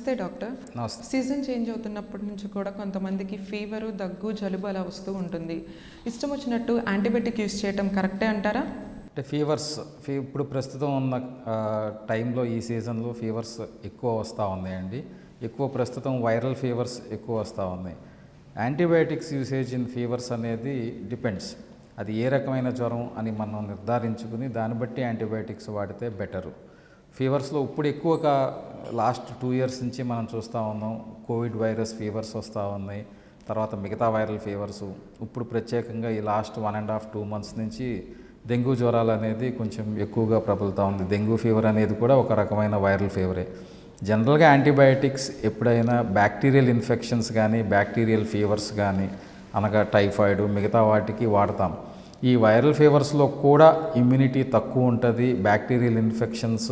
నమస్తే డాక్టర్. నమస్తే. Season change అవుతున్నప్పటి నుంచి కూడా కొంతమందికి ఫీవరు, దగ్గు, జలుబు అలా వస్తూ ఉంటుంది. ఇష్టం వచ్చినట్టు యాంటీబయాటిక్ యూస్ చేయటం కరెక్టే అంటారా? అంటే ఇప్పుడు ప్రస్తుతం ఉన్న టైంలో ఈ సీజన్లో ఫీవర్స్ ఎక్కువ వస్తూ ఉన్నాయండి. ఎక్కువ ప్రస్తుతం వైరల్ ఫీవర్స్ ఎక్కువ వస్తూ ఉన్నాయి. యాంటీబయాటిక్స్ యూసేజ్ ఇన్ ఫీవర్స్ అనేది డిపెండ్స్. అది ఏ రకమైన జ్వరం అని మనం నిర్ధారించుకుని దాన్ని బట్టి యాంటీబయాటిక్స్ వాడితే బెటరు. ఫీవర్స్లో ఇప్పుడు ఎక్కువగా లాస్ట్ 2 years నుంచి మనం చూస్తూ ఉన్నాం. కోవిడ్ వైరస్ ఫీవర్స్ వస్తూ ఉన్నాయి, తర్వాత మిగతా వైరల్ ఫీవర్స్. ఇప్పుడు ప్రత్యేకంగా ఈ లాస్ట్ 1.5-2 months నుంచి డెంగ్యూ జ్వరాలు అనేది కొంచెం ఎక్కువగా ప్రబలుతూ ఉంది. డెంగ్యూ ఫీవర్ అనేది కూడా ఒక రకమైన వైరల్ ఫీవరే. జనరల్గా యాంటీబయాటిక్స్ ఎప్పుడైనా బ్యాక్టీరియల్ ఇన్ఫెక్షన్స్ కానీ, బ్యాక్టీరియల్ ఫీవర్స్ కానీ, అనగా టైఫాయిడ్, మిగతా వాటికి వాడతాం. ఈ వైరల్ ఫీవర్స్లో కూడా ఇమ్యూనిటీ తక్కువ ఉంటుంది. బ్యాక్టీరియల్ ఇన్ఫెక్షన్స్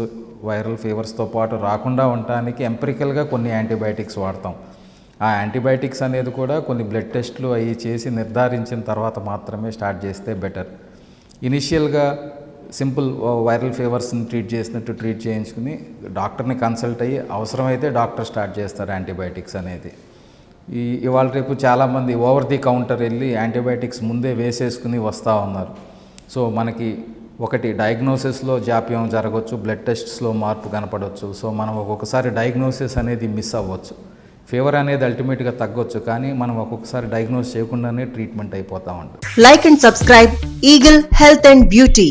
వైరల్ ఫీవర్స్తో పాటు రాకుండా ఉండటానికి ఎంపిరికల్గా కొన్ని యాంటీబయాటిక్స్ వాడతాం. ఆ యాంటీబయాటిక్స్ అనేది కూడా కొన్ని బ్లడ్ టెస్టులు అవి చేసి నిర్ధారించిన తర్వాత మాత్రమే స్టార్ట్ చేస్తే బెటర్. ఇనిషియల్గా సింపుల్ వైరల్ ఫీవర్స్ని ట్రీట్ చేసినట్టు ట్రీట్ చేయించుకుని డాక్టర్ని కన్సల్ట్ అయ్యి అవసరమైతే డాక్టర్ స్టార్ట్ చేస్తారు యాంటీబయాటిక్స్ అనేది. ఇవాళ రేపు చాలామంది ఓవర్ ది కౌంటర్ వెళ్ళి యాంటీబయాటిక్స్ ముందే వేసేసుకుని వస్తూ ఉన్నారు. సో మనకి ఒకటి డయాగ్నోసిస్లో జాప్యం జరగవచ్చు, బ్లడ్ టెస్ట్స్లో మార్పు కనపడవచ్చు. సో మనం ఒక్కొక్కసారి డయాగ్నోసిస్ అనేది మిస్ అవ్వచ్చు. ఫీవర్ అనేది అల్టిమేట్గా తగ్గొచ్చు, కానీ మనం ఒక్కొక్కసారి డయాగ్నోస్ చేయకుండానే ట్రీట్మెంట్ అయిపోతూ ఉంటుంది. Like and subscribe Eagle Health and Beauty.